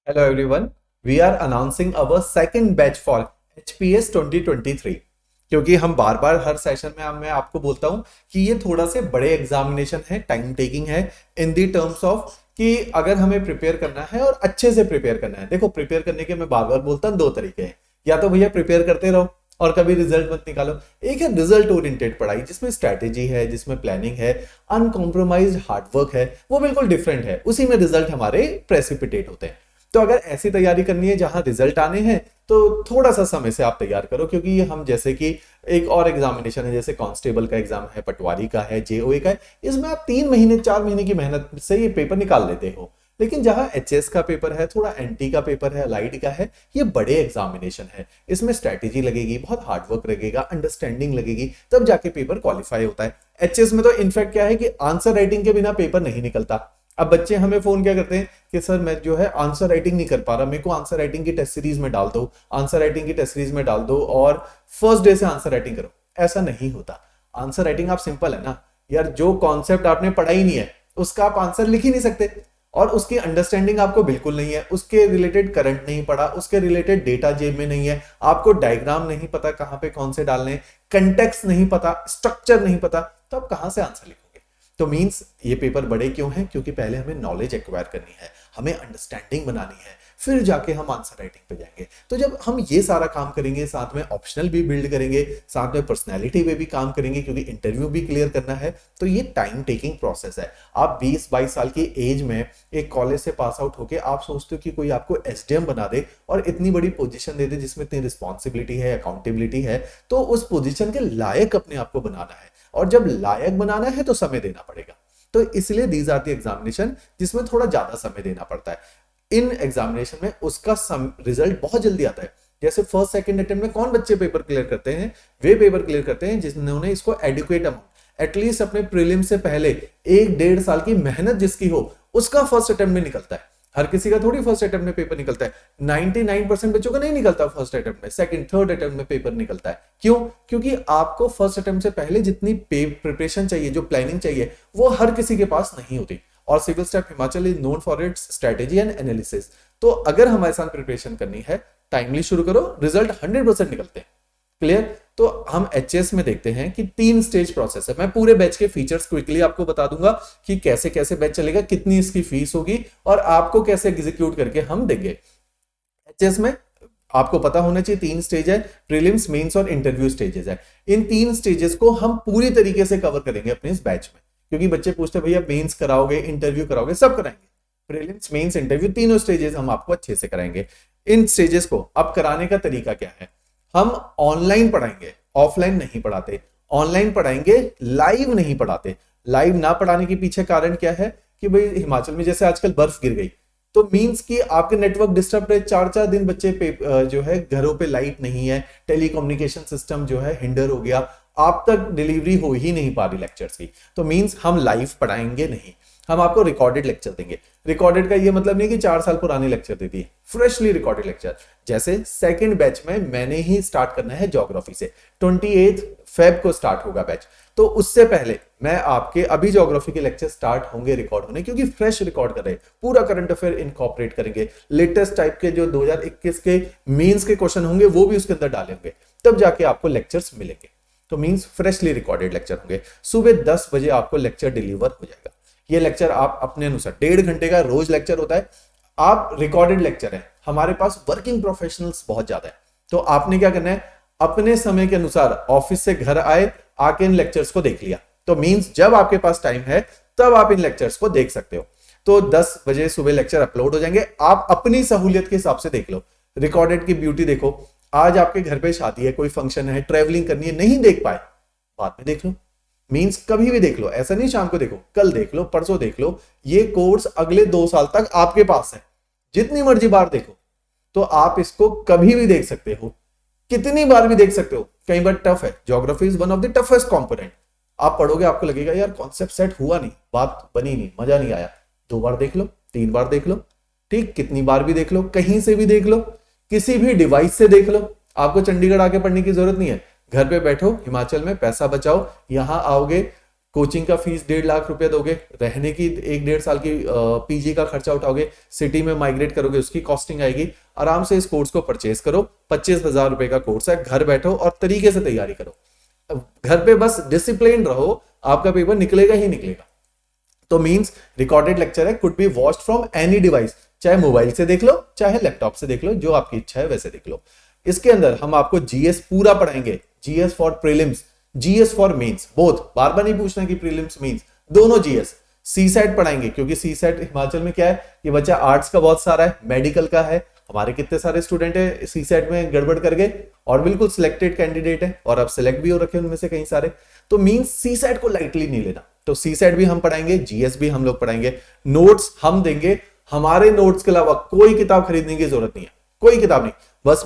Hello everyone. We are announcing our second batch for HPS 2023. क्योंकि हम बार बार हर session में मैं आपको बोलता हूं कि ये थोड़ा से बड़े एग्जामिनेशन है, टाइम टेकिंग है इन दी टर्म्स ऑफ कि अगर हमें प्रिपेयर करना है और अच्छे से प्रिपेयर करना है। देखो, प्रिपेयर करने के मैं बार बार बोलता हूं दो तरीके हैं। या तो भैया प्रिपेयर करते रहो और कभी रिजल्ट मत निकालो। एक है रिजल्ट ओरिएंटेड पढ़ाई जिसमें स्ट्रैटेजी है, जिसमें प्लानिंग है, अनकॉम्प्रोमाइज्ड हार्डवर्क है, वो बिल्कुल डिफरेंट है। उसी में रिजल्ट हमारे प्रेसिपिटेट होते हैं। तो अगर ऐसी तैयारी करनी है जहां रिजल्ट आने हैं तो थोड़ा सा समय से आप तैयार करो, क्योंकि ये हम जैसे कि एक और एग्जामिनेशन है, जैसे कांस्टेबल का एग्जाम है, पटवारी का है, जेओए का है, इसमें आप 3 महीने 4 महीने की मेहनत से ये पेपर निकाल लेते हो। लेकिन जहां एचएस का पेपर है, थोड़ा एनटी का पेपर है, अलाइड का है, ये बड़े एग्जामिनेशन है। इसमें स्ट्रैटेजी लगेगी, बहुत हार्डवर्क लगेगा, अंडरस्टैंडिंग लगेगी, तब जाके पेपर क्वालिफाई होता है। एचएस में तो इनफैक्ट क्या है कि आंसर राइटिंग के बिना पेपर नहीं निकलता। अब बच्चे हमें फोन क्या करते हैं कि सर मैं जो है आंसर राइटिंग नहीं कर पा रहा, मेरे को आंसर राइटिंग की टेस्ट सीरीज में डाल दो, आंसर राइटिंग की टेस्ट सीरीज में डाल दो और फर्स्ट डे से आंसर राइटिंग करो। ऐसा नहीं होता। आंसर राइटिंग आप सिंपल है ना यार, जो कॉन्सेप्ट आपने पढ़ा ही नहीं है उसका आप आंसर लिख ही नहीं सकते, और उसकी अंडरस्टैंडिंग आपको बिल्कुल नहीं है, उसके रिलेटेड करंट नहीं पढ़ा, उसके रिलेटेड डेटा जेब में नहीं है, आपको डायग्राम नहीं पता कहां पे कौन से डालने, कंटेक्स्ट नहीं पता, स्ट्रक्चर नहीं पता, तो आप कहां से आंसर लिखोगे। तो मींस ये पेपर बड़े क्यों हैं? क्योंकि पहले हमें नॉलेज एक्वायर करनी है, हमें अंडरस्टैंडिंग बनानी है, फिर जाके हम आंसर राइटिंग पे जाएंगे। तो जब हम ये सारा काम करेंगे, साथ में ऑप्शनल भी बिल्ड करेंगे, साथ में पर्सनैलिटी पे भी काम करेंगे, क्योंकि इंटरव्यू भी क्लियर करना है, तो ये टाइम टेकिंग प्रोसेस है। आप 20-22 साल की एज में एक कॉलेज से पास आउट होके आप सोचते हो कि कोई आपको एसडीएम बना दे और इतनी बड़ी पोजीशन दे दे जिसमें इतनी रिस्पॉन्सिबिलिटी है, अकाउंटेबिलिटी है, तो उस पोजीशन के लायक अपने आप को बनाना है, और जब लायक बनाना है तो समय देना पड़ेगा। तो इसलिए दीज आर द एग्जामिनेशन जिसमें थोड़ा ज्यादा समय देना पड़ता है। इन एग्जामिनेशन में उसका रिजल्ट बहुत जल्दी आता है। जैसे फर्स्ट सेकंड अटेम्प्ट में कौन बच्चे पेपर क्लियर करते हैं? वे पेपर क्लियर करते हैं जिन्होंने इसको एडिक्वेट अमाउंट, एटलीस्ट अपने प्रीलिम से पहले 1-1.5 साल की मेहनत जिसकी हो, उसका फर्स्ट अटेम्प्ट में निकलता है। हर किसी का थोड़ी फर्स्ट अटेम्प्ट में पेपर निकलता है। 99% बच्चों का नहीं निकलता फर्स्ट अटेम्प्ट में, सेकंड थर्ड अटेम्प्ट में पेपर निकलता है। क्यों? क्योंकि आपको फर्स्ट अटेम्प्ट से पहले जितनी प्रिपरेशन चाहिए, जो प्लानिंग चाहिए, वो हर किसी के पास नहीं होती। और civil staff Himachal is known for its strategy and analysis. तो अगर हमारे साथ प्रिपरेशन करनी है, टाइमली शुरू करो, रिजल्ट 100% निकलते हैं। क्लियर? तो हम एचएस में देखते हैं कि 3 स्टेज प्रोसेस है। मैं पूरे बैच के फीचर्स क्विकली आपको बता दूंगा कि कैसे कैसे बैच चलेगा, कितनी इसकी फीस होगी और आपको कैसे एग्जीक्यूट करके हम देंगे। एचएस में आपको पता होना चाहिए 3 स्टेज है, प्रीलिम्स, मेंस और इंटरव्यू स्टेजेस है। इन 3 स्टेजेस को हम पूरी तरीके से कवर करेंगे अपने इस बैच में, क्योंकि बच्चे पूछते हैं भैया मेंस कराओगे, इंटरव्यू कराओगे? सब कराएंगे। प्रीलिम्स, मेंस, इंटरव्यू, तीनों स्टेजेस हम आपको अच्छे से कराएंगे। इन स्टेजेस को अब कराने का तरीका क्या है? हम ऑनलाइन पढ़ाएंगे, ऑफलाइन नहीं पढ़ाते। ऑनलाइन पढ़ाएंगे, लाइव नहीं पढ़ाते। लाइव ना पढ़ाने के पीछे कारण क्या है कि भाई हिमाचल में जैसे आजकल बर्फ गिर गई, तो मींस कि आपके नेटवर्क डिस्टर्ब रहे, 4-4 दिन बच्चे जो है घरों पे लाइट नहीं है, टेलीकम्युनिकेशन सिस्टम जो है हिंडर हो गया, आप तक डिलीवरी हो ही नहीं पा रही लेक्चर्स की। तो मींस हम लाइव पढ़ाएंगे नहीं, हम आपको रिकॉर्डेड लेक्चर देंगे। रिकॉर्डेड का ये मतलब नहीं कि 4 साल पुराने लेक्चर दे दिए, फ्रेशली रिकॉर्डेड लेक्चर। जैसे सेकंड बैच में मैंने ही स्टार्ट करना है ज्योग्राफी से, 28 फेब को स्टार्ट होगा बैच। तो उससे पहले मैं आपके अभी ज्योग्राफी के लेक्चर स्टार्ट होंगे रिकॉर्ड होने, क्योंकि फ्रेश रिकॉर्ड कर रहे हैं, पूरा करंट अफेयर इनकॉर्पोरेट करेंगे, लेटेस्ट टाइप के जो 2021 के मेंस के क्वेश्चन होंगे वो भी उसके अंदर डालेंगे, तब जाके आपको लेक्चर्स मिलेंगे। तो मींस फ्रेशली रिकॉर्डेड लेक्चर होंगे। सुबह 10 बजे आपको लेक्चर डिलीवर हो जाएगा। ये लेक्चर आप अपने अनुसार 1.5 घंटे का रोज लेक्चर होता है। आप रिकॉर्डेड लेक्चर है, हमारे पास वर्किंग प्रोफेशनल्स बहुत ज्यादा है, तो आपने क्या करना है, अपने समय के अनुसार ऑफिस से घर आए, आके इन लेक्चर्स को देख लिया। तो मींस जब आपके पास टाइम है तब आप इन लेक्चर्स को देख सकते हो। तो 10 बजे सुबह लेक्चर अपलोड हो जाएंगे, आप अपनी सहूलियत के हिसाब से देख लो। रिकॉर्डेड की ब्यूटी देखो, आज आपके घर पे शादी है, कोई फंक्शन है, ट्रेवलिंग करनी है, नहीं देख पाए, बाद में देख लो। मींस कभी भी देख लो, ऐसा नहीं शाम को देखो, कल देख लो, परसों देख लो। ये कोर्स अगले 2 साल तक आपके पास है, जितनी मर्जी बार देखो। तो आप इसको कभी भी देख सकते हो, कितनी बार भी देख सकते हो। कई बार टफ है, geography is one of the toughest component. आप पढ़ोगे, आपको लगेगा यार कॉन्सेप्ट सेट हुआ नहीं, बात बनी नहीं, मजा नहीं आया। 2 बार देख लो, 3 बार देख लो, ठीक, कितनी बार भी देख लो, कहीं से भी देख लो, किसी भी डिवाइस से देख लो। आपको चंडीगढ़ आके पढ़ने की जरूरत नहीं है, घर पे बैठो, हिमाचल में पैसा बचाओ, यहां आओगे, कोचिंग का फीस 1.5 लाख रुपया दोगे, रहने की 1 डेढ़ साल की पीजी का खर्चा उठाओगे, सिटी में माइग्रेट करोगे, उसकी कॉस्टिंग आएगी। आराम से इस कोर्स को परचेज करो, 25,000 रुपए का कोर्स है, घर बैठो और तरीके से तैयारी करो। घर पे बस डिसिप्लिन रहो, आपका पेपर निकलेगा ही निकलेगा। तो मींस रिकॉर्डेड लेक्चर है, could be watched from any device, चाहे मोबाइल से देख लो चाहे लैपटॉप से देख लो, जो आपकी इच्छा है वैसे देख लो। इसके अंदर हम आपको जीएस पूरा पढ़ाएंगे, GS for prelims, GS for mains, both, बार बार नहीं पूछना कि प्रीलिम्स मेंस, दोनों जीएस। सी सेट पढ़ाएंगे, क्योंकि सी सेट हिमाचल में क्या है, ये बच्चा आर्ट्स का बहुत सारा है, मेडिकल का है, हमारे कितने सारे स्टूडेंट है सी सेट में गड़बड़ कर गए और बिल्कुल सिलेक्टेड कैंडिडेट है, और अब सिलेक्ट भी हो रखे उनमें से कई सारे। तो मींस सी सेट को लाइटली नहीं लेना, तो सी सेट भी हम पढ़ाएंगे, जीएस भी हम लोग पढ़ाएंगे। नोट्स हम देंगे, हमारे नोट्स के अलावा कोई किताब खरीदने की जरूरत नहीं है, कोई किताब नहीं। बस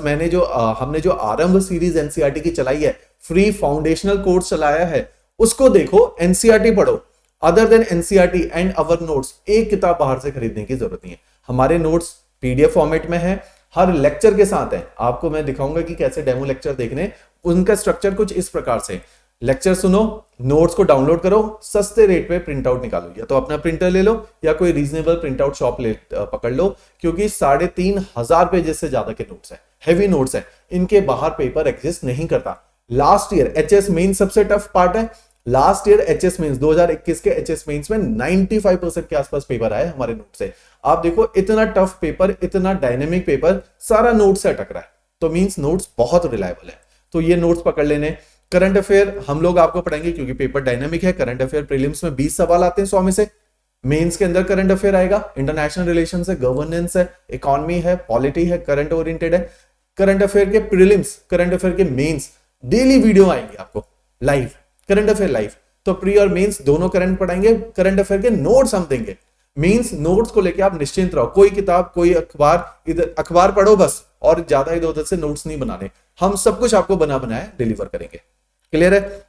हमने जो आरंभ सीरीज एनसीईआरटी की चलाई है, फ्री फाउंडेशनल कोर्स चलाया है, उसको देखो, एनसीईआरटी पढ़ो। Other than NCERT and our notes, एक किताब बाहर से खरीदने की जरूरत नहीं है। हमारे नोट्स पीडीएफ फॉर्मेट में है, हर लेक्चर के साथ है। आपको मैं दिखाऊंगा कि कैसे डेमो लेक्चर देखने, उनका स्ट्रक्चर कुछ इस प्रकार से, लेक्चर सुनो, नोट्स को डाउनलोड करो, सस्ते रेट पे प्रिंट आउट निकालो, या तो अपना प्रिंटर ले लो या कोई रीजनेबल प्रिंट आउट शॉप पकड़ लो, क्योंकि 3,500 पेजेस से ज्यादा के नोट्स है, हैवी नोट्स है, इनके बाहर पेपर एग्जिस्ट नहीं करता। लास्ट ईयर एचएस मेन सबसे टफ पार्ट है, लास्ट ईयर एचएस मेंस 2021 के एचएस मेंस में 95% के आसपास पेपर आए हमारे नोट से। आप देखो इतना टफ पेपर, इतना डायनेमिक पेपर, सारा नोट से अटक रहा है, तो मींस नोट्स बहुत रिलायबल है। तो ये नोट्स पकड़ लेने। करंट अफेयर हम लोग आपको पढ़ाएंगे, क्योंकि पेपर डायनेमिक है। करंट अफेयर प्रीलिम्स में 20 सवाल आते हैं 100 में से, मेंस के अंदर करंट अफेयर आएगा, इंटरनेशनल रिलेशंस है, गवर्नेंस है, इकोनॉमी है, पॉलिटी है, करंट ओरिएंटेड है। करंट अफेयर के प्रीलिम्स, करंट अफेयर के मेंस, डेली वीडियो आएंगे आपको लाइव, करंट अफेयर लाइव। तो प्री और मेंस दोनों करंट पढ़ाएंगे, करंट अफेयर के नोट्स हम देंगे। मींस नोट्स को लेके आप निश्चिंत रहो, कोई किताब कोई अखबार, इधर अखबार पढ़ो बस, और ज्यादा इधर उधर से नोट्स नहीं बनाने, हम सब कुछ आपको बना बनाया डिलीवर करेंगे। क्लियर है?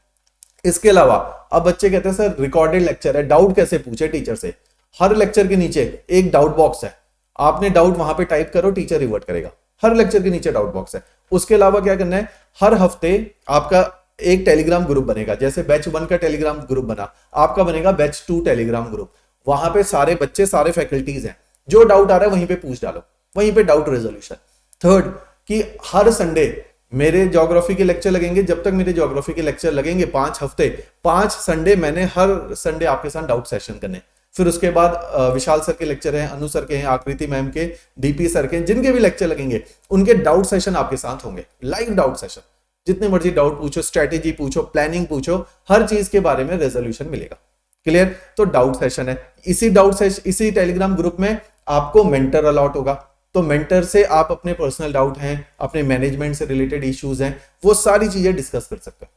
इसके अलावा अब बच्चे कहते हैं सर रिकॉर्डेड लेक्चर है, डाउट कैसे पूछे टीचर से। हर लेक्चर के नीचे एक डाउट बॉक्स है, आपने डाउट वहां पे टाइप करो, टीचर रिवर्ट करेगा। हर लेक्चर के नीचे डाउट बॉक्स है। उसके अलावा क्या करना है, हर हफ्ते आपका एक टेलीग्राम ग्रुप बनेगा, जैसे बैच 1 का टेलीग्राम ग्रुप बना, आपका बनेगा बैच 2 टेलीग्राम ग्रुप। वहां पे सारे बच्चे, सारे फैकल्टीज हैं, जो डाउट आ रहा है वहीं पे पूछ डालो, वहीं पे डाउट रेजोल्यूशन। थर्ड, कि हर संडे मेरे ज्योग्राफी के लेक्चर लगेंगे, जब तक मेरे ज्योग्राफी के लेक्चर लगेंगे 5 हफ्ते, 5 संडे मैंने हर संडे आपके साथ डाउट सेशन करने। फिर उसके बाद विशाल सर के लेक्चर हैं, अनु सर के हैं, आकृति मैम के, डीपी सर के, जिनके भी लेक्चर लगेंगे उनके डाउट सेशन आपके साथ होंगे, लाइव डाउट सेशन। जितने मर्जी डाउट पूछो, स्ट्रेटेजी पूछो, प्लानिंग पूछो, हर चीज के बारे में रेजोल्यूशन मिलेगा। क्लियर? तो डाउट सेशन है। इसी टेलीग्राम ग्रुप में आपको मेंटर अलॉट होगा, तो मेंटर से आप अपने पर्सनल डाउट हैं, अपने मैनेजमेंट से रिलेटेड इश्यूज हैं, वो सारी चीजें डिस्कस कर सकते हैं।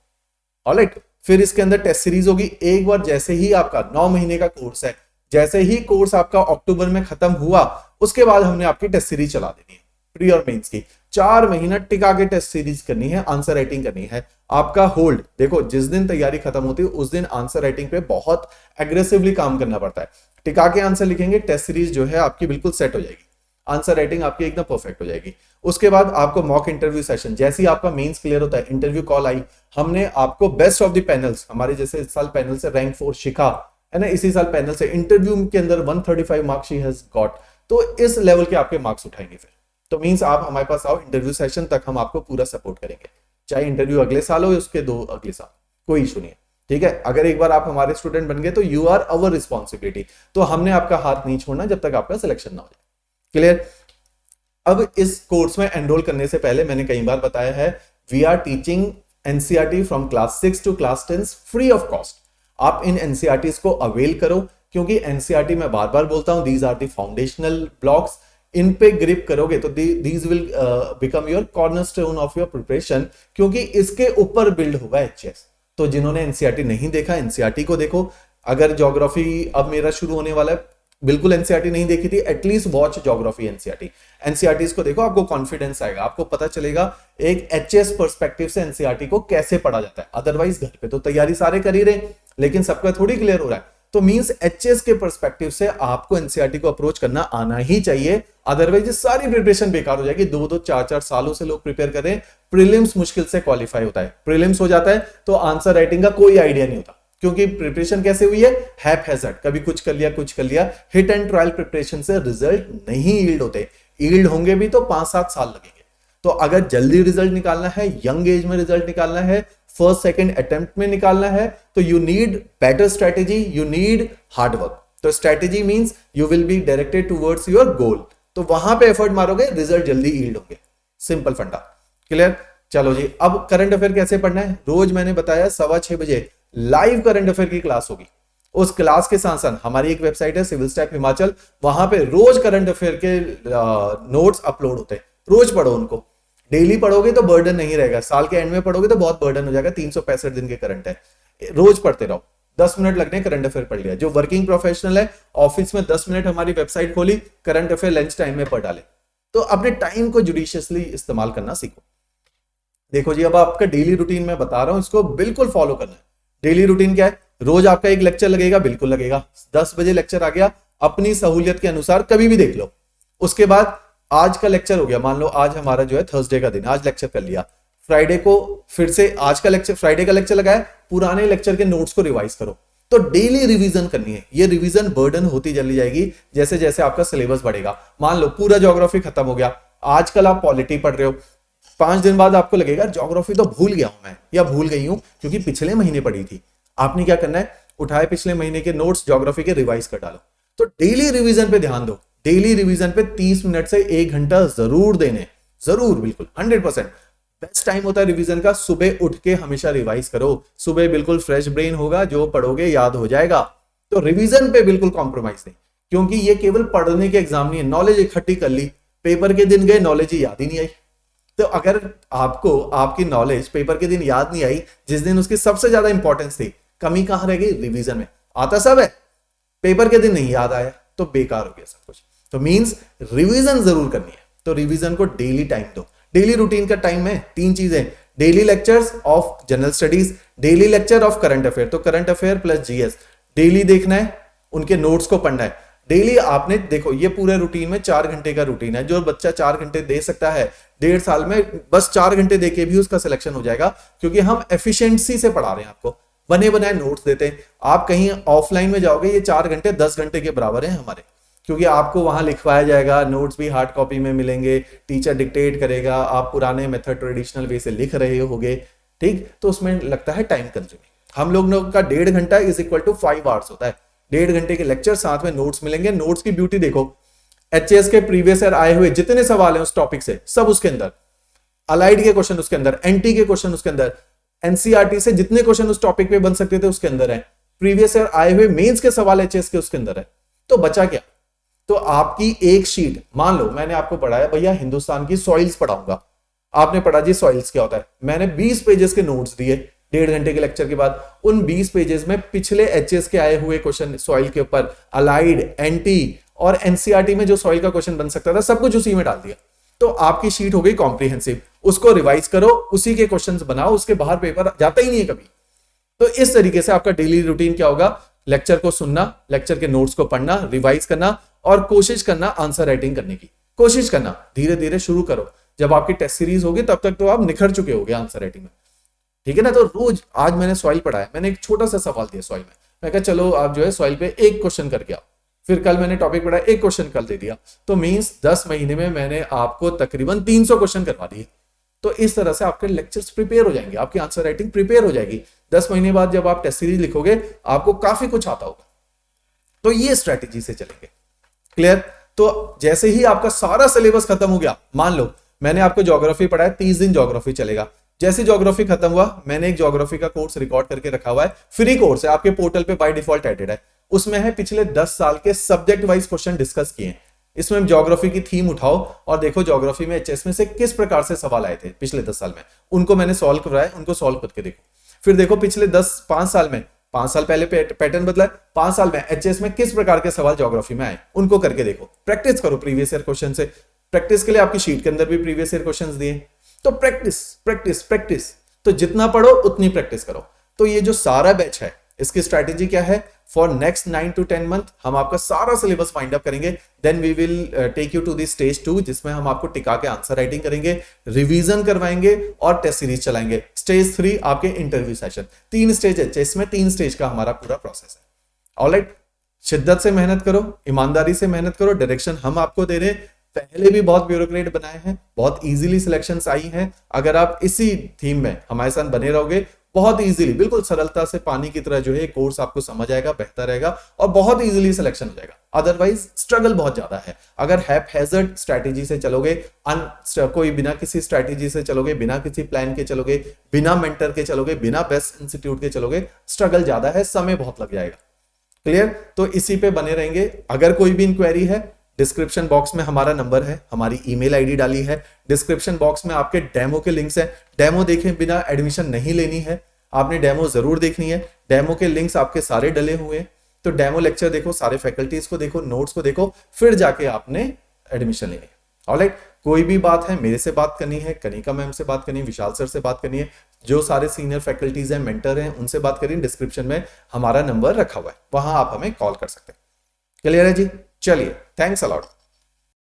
ऑलराइट, फिर इसके अंदर टेस्ट सीरीज होगी। एक बार जैसे ही आपका 9 महीने का कोर्स है, जैसे ही कोर्स आपका अक्टूबर में खत्म हुआ, उसके बाद हमने आपकी टेस्ट सीरीज चला देनी है, प्री और मेंस की 4 महीना टिका के टेस्ट सीरीज करनी है, आंसर राइटिंग करनी है। आपका होल्ड देखो, जिस दिन तैयारी खत्म होती है उस दिन आंसर राइटिंग पे बहुत एग्रेसिवली काम करना पड़ता है। टिका के आंसर लिखेंगे, टेस्ट सीरीज जो है आपकी बिल्कुल सेट हो जाएगी, आंसर राइटिंग आपकी एकदम परफेक्ट हो जाएगी। उसके बाद आपको मॉक इंटरव्यू सेशन, जैसे ही आपका मेंस क्लियर होता है, इंटरव्यू कॉल आई, हमने आपको बेस्ट ऑफ द पैनल्स, हमारे जैसे इस साल पैनल से रैंक 4 शिखा है ना, इसी साल पैनल से इंटरव्यू के अंदर 135 मार्क्स शी हैज गॉट, तो इस लेवल के आपके मार्क्स उठाएंगे। फिर तो मींस आप हमारे पास आओ, इंटरव्यू सेशन तक हम आपको पूरा सपोर्ट करेंगे, चाहे इंटरव्यू अगले साल हो उसके 2 अगले साल, कोई इशू नहीं है। ठीक है? अगर एक बार आप हमारे स्टूडेंट बन गए तो यू आर अवर रिस्पॉन्सिबिलिटी, तो हमने आपका हाथ नहीं छोड़ना जब तक आपका सिलेक्शन ना हो जाए। क्लियर? अब इस कोर्स में एनरोल करने से पहले मैंने कई बार बताया है, we are teaching NCERT from class 6 to class 10 free of cost. आप इन एनसीईआरटीज को अवेल करो, क्योंकि एनसीईआरटी मैं बार बार बोलता हूं, these are the foundational blocks. इन पे ग्रिप करोगे तो these will become your cornerstone of your preparation, क्योंकि इसके ऊपर बिल्ड होगा एचएस। तो जिन्होंने एनसीईआरटी नहीं देखा, एनसीईआरटी को देखो। अगर ज्योग्राफी अब मेरा शुरू होने वाला है, बिल्कुल एनसीईआरटी नहीं देखी थी, at least watch geography NCERT. NCERT को देखो, आपको कॉन्फिडेंस आएगा, आपको पता चलेगा एक एचएस पर्सपेक्टिव से एनसीईआरटी को कैसे पढ़ा जाता है। अदरवाइज घर पे तो तैयारी सारे कर ही रहे, लेकिन सबका थोड़ी क्लियर हो रहा है। तो मींस एचएस के पर्सपेक्टिव से आपको एनसीईआरटी को अप्रोच करना आना ही चाहिए, अदरवाइज सारी प्रिपरेशन बेकार हो जाएगी। 2-2, 4-4 सालों से लोग प्रिपेयर कर रहे हैं, प्रीलिम्स मुश्किल से क्वालिफाई होता है, प्रीलिम्स हो जाता है तो आंसर राइटिंग का कोई आइडिया नहीं होता, क्योंकि प्रिपरेशन कैसे हुई है, हैप-हैज़र्ड, कभी कुछ कर लिया कुछ कर लिया। हिट एंड ट्रायल प्रिपरेशन से रिजल्ट नहीं यील्ड होते, यील्ड होंगे भी तो 5-7 साल लगेंगे। तो अगर जल्दी रिजल्ट निकालना है, यंग एज में रिजल्ट निकालना है, फर्स्ट सेकंड अटेम्प्ट में निकालना है, तो you need better strategy, you need hard work. तो strategy means you will be directed towards your goal, तो वहां पे एफर्ट मारोगे, रिजल्ट जल्दी यील्ड होंगे। सिंपल फंडा, क्लियर। चलो जी, अब करंट अफेयर कैसे पढ़ना है। रोज मैंने बताया 6:15 बजे लाइव करंट अफेयर की क्लास होगी। उस क्लास के साथ साथ हमारी एक वेबसाइट है सिविल स्टैक हिमाचल, वहां पे रोज करंट अफेयर के नोट्स अपलोड होते हैं, रोज पढ़ो उनको। डेली पढ़ोगे तो बर्डन नहीं रहेगा, साल के एंड में पढ़ोगे तो बहुत बर्डन हो जाएगा। 365 दिन के करंट है, रोज पढ़ते रहो। 10 मिनट लगने करंट अफेयर पढ़ लिया। जो वर्किंग प्रोफेशनल है, ऑफिस में 10 मिनट हमारी वेबसाइट खोली, करंट अफेयर लंच टाइम में पढ़ डाले। तो अपने टाइम को जुडिशियसली इस्तेमाल करना सीखो। देखो जी, अब आपका डेली रूटीन में बता रहा हूं, इसको बिल्कुल फॉलो करना है। डेली रूटीन क्या है, रोज आपका एक लेक्चर लगेगा, बिल्कुल लगेगा। 10 बजे लेक्चर आ गया, अपनी सहूलियत के अनुसार कभी भी देख लो। उसके बाद आज का लेक्चर हो गया, मान लो आज हमारा जो है थर्सडे का दिन, आज लेक्चर कर लिया। फ्राइडे को फिर से आज का लेक्चर, फ्राइडे का लेक्चर लगाया, पुराने लेक्चर के नोट्स को रिवाइज करो। तो डेली रिवीजन करनी है। ये रिवीजन बर्डन होती चली जाएगी जैसे जैसे आपका सिलेबस बढ़ेगा। मान लो पूरा ज्योग्राफी खत्म हो गया, आजकल आप पॉलिटी पढ़ रहे हो, 5 दिन बाद आपको लगेगा ज्योग्राफी तो भूल गया हूं मैं या भूल गई हूं क्योंकि पिछले महीने पढ़ी थी। आपने क्या करना है, उठाए पिछले महीने के नोट्स ज्योग्राफी के रिवाइज कर डालो। तो डेली रिवीजन पे ध्यान दो। डेली रिवीजन पे 30 मिनट से 1 घंटा जरूर देने, जरूर, बिल्कुल 100%। बेस्ट टाइम होता है रिवीजन का, सुबह उठ के हमेशा रिवाइज करो। सुबह बिल्कुल फ्रेश ब्रेन होगा, जो पढ़ोगे याद हो जाएगा। तो रिवीजन पे बिल्कुल कॉम्प्रोमाइज नहीं, क्योंकि ये केवल पढ़ने के एग्जाम नहीं है। नॉलेज इकट्ठी कर ली, पेपर के दिन गए, नॉलेज ही याद ही नहीं आई। तो अगर आपको आपकी नॉलेज पेपर के दिन याद नहीं आई, जिस दिन उसकी सबसे ज्यादा इंपॉर्टेंस थी, कमी कहां रह गई, रिवीजन में। आता सब है, पेपर के दिन नहीं याद आया, तो बेकार हो गया सब कुछ। तो मींस रिवीजन जरूर करनी है। तो रिवीजन को डेली टाइम दो। डेली रूटीन का टाइम में 3 चीजें, daily lectures of general studies, daily lecture of current affair, तो current affair plus GS daily देखना है, उनके नोट्स को पढ़ना है डेली। आपने देखो, ये पूरे रूटीन में 4 घंटे का रूटीन है। जो बच्चा 4 घंटे दे सकता है 1.5 साल में, बस 4 घंटे देके भी उसका सिलेक्शन हो जाएगा, क्योंकि हम एफिशिएंसी से पढ़ा रहे हैं आपको, बने बनाए नोट्स देते हैं। आप कहीं ऑफलाइन में जाओगे, ये 4 घंटे 10 घंटे के बराबर है हमारे, क्योंकि आपको वहां लिखवाया जाएगा, नोट्स भी हार्ड कॉपी में मिलेंगे, टीचर डिक्टेट करेगा, आप पुराने मेथड ट्रेडिशनल वे से लिख रहे होगे, ठीक। तो उसमें लगता है टाइम कंज्यूमिंग। हम लोग का 1.5 घंटा इज इक्वल टू 5 आवर्स होता है। 1.5 घंटे के लेक्चर, साथ में नोट्स मिलेंगे। नोट्स की ब्यूटी देखो, एचएस के प्रीवियस ईयर आए हुए जितने सवाल हैं उस टॉपिक से, सब उसके अंदर, अलाइड के क्वेश्चन उसके अंदर, एनटी के क्वेश्चन उसके अंदर, एनसीईआरटी से जितने क्वेश्चन उस टॉपिक पे बन सकते थे उसके अंदर है, प्रीवियस ईयर आए हुए मेंस के सवाल एचएस के उसके अंदर है। तो बचा क्या, तो आपकी एक शीट, मान लो मैंने आपको पढ़ाया भैया हिंदुस्तान की सॉइल्स पढ़ाऊंगा, आपने पढ़ा जी सॉइल्स क्या होता है, मैंने 20 पेजेस के नोट्स दिए 1.5 घंटे के लेक्चर के बाद। उन 20 पेजेस में पिछले एचएस के आए हुए क्वेश्चन सॉइल के ऊपर, अलाइड, एनटी और एनसीईआरटी में जो सॉइल का क्वेश्चन बन सकता था, सब कुछ उसी में डाल दिया। तो आपकी शीट हो गई कॉम्प्रिहेंसिव। उसको रिवाइज करो, उसी के क्वेश्चंस बनाओ, उसके बाहर पेपर जाता ही नहीं है कभी। तो इस तरीके से आपका डेली रूटीन क्या होगा, लेक्चर को सुनना, लेक्चर के नोट्स को पढ़ना, रिवाइज करना और कोशिश करना आंसर राइटिंग करने की। कोशिश करना, धीरे धीरे शुरू करो। जब आपकी टेस्ट सीरीज होगी तब तक तो आप निखर चुके होगे आंसर राइटिंग में, ठीक है ना। तो रोज, आज मैंने सॉइल पढ़ाया, मैंने एक छोटा सा सवाल दिया सॉइल में, मैं कहा चलो आप जो है सॉइल पे एक क्वेश्चन करके आओ। फिर कल मैंने टॉपिक पढ़ाया, एक क्वेश्चन कल दे दिया। तो मींस 10 महीने में मैंने आपको तकरीबन 300 क्वेश्चन करवा दिए। तो इस तरह से आपके लेक्चर्स प्रिपेयर हो जाएंगे, आपकी आंसर राइटिंग प्रिपेयर हो जाएगी। 10 महीने बाद जब आप टेस्ट सीरीज लिखोगे, आपको काफी कुछ आता होगा। तो ये स्ट्रेटेजी से चलेंगे, क्लियर। तो जैसे ही आपका सारा सिलेबस खत्म हो गया, मान लो मैंने आपको ज्योग्राफी पढ़ाया, 30 दिन ज्योग्राफी चलेगा। जैसे ज्योग्राफी खत्म हुआ, मैंने एक ज्योग्राफी का कोर्स रिकॉर्ड करके रखा हुआ है, फ्री कोर्स है, आपके पोर्टल पे बाय डिफॉल्ट एडेड है। उसमें है पिछले 10 साल के सब्जेक्ट वाइज क्वेश्चन डिस्कस किए हैं। इसमें ज्योग्राफी की थीम उठाओ और देखो ज्योग्राफी में एचएस में से किस प्रकार से सवाल आए थे पिछले 10 साल में, उनको मैंने सॉल्व करवाया, उनको सॉल्व करके देखो। फिर देखो पिछले 5 साल में, 5 साल पहले पैटर्न बदला है, 5 साल में एचएस में किस प्रकार के सवाल ज्योग्राफी में आए, उनको करके देखो। प्रैक्टिस करो प्रीवियस ईयर क्वेश्चन से। प्रैक्टिस के लिए आपकी शीट के अंदर भी प्रीवियस ईयर क्वेश्चंस दिए। तो प्रैक्टिस प्रैक्टिस प्रैक्टिस, तो जितना पढ़ो उतनी प्रैक्टिस करो। तो ये जो सारा बैच है, इसकी स्ट्रैटेजी क्या है, फॉर नेक्स्ट 9 to 10 मंथ हम आपका सारा सिलेबस फाइंड अप करेंगे, then we will take you to the stage 2 जिसमें हम आपको टिका के आंसर राइटिंग करेंगे, रिवीजन करवाएंगे और टेस्ट सीरीज चलाएंगे। स्टेज 3 आपके इंटरव्यू सेशन। 3 स्टेज है, इसमें 3 स्टेज का हमारा पूरा प्रोसेस है। ऑलराइट, शिद्दत से मेहनत करो, ईमानदारी से मेहनत करो, डायरेक्शन हम आपको दे रहे हैं। पहले भी बहुत ब्यूरोक्रेट बनाए हैं, बहुत इजीली सिलेक्शंस आई हैं। अगर आप इसी थीम में हमारे साथ बने रहोगे, बहुत इजीली, बिल्कुल सरलता से पानी की तरह जो है कोर्स आपको समझ आएगा, बेहतर रहेगा और बहुत इजीली सिलेक्शन हो जाएगा। अदरवाइज स्ट्रगल बहुत ज्यादा है। अगर हैज़र्ड स्ट्रैटेजी से चलोगे, कोई बिना किसी स्ट्रैटेजी से चलोगे, बिना किसी प्लान के चलोगे, बिना मेंटर के चलोगे, बिना बेस्ट इंस्टीट्यूट के चलोगे, स्ट्रगल ज्यादा है, समय बहुत लग जाएगा। क्लियर? तो इसी पे बने रहेंगे। अगर कोई भी इंक्वायरी है, डिस्क्रिप्शन बॉक्स में हमारा नंबर है, हमारी ईमेल आईडी डाली है, डिस्क्रिप्शन बॉक्स में आपके डेमो के लिंक्स हैं। डेमो देखे बिना एडमिशन नहीं लेनी है, आपने डेमो जरूर देखनी है। डेमो के लिंक्स आपके सारे डले हुए हैं, तो डेमो लेक्चर देखो, सारे फैकल्टीज को देखो, नोट्स को देखो, फिर जाके आपने एडमिशन लेनी है। ऑलराइट, कोई भी बात है मेरे से बात करनी है, कनिका मैम से बात करनी है, विशाल सर से बात करनी है, जो सारे सीनियर फैकल्टीज हैं, मेंटर हैं, उनसे बात करिए। डिस्क्रिप्शन में हमारा नंबर रखा हुआ है, वहां आप हमें कॉल कर सकते हैं। क्लियर है जी? चलिए, थैंक्स अ लॉट।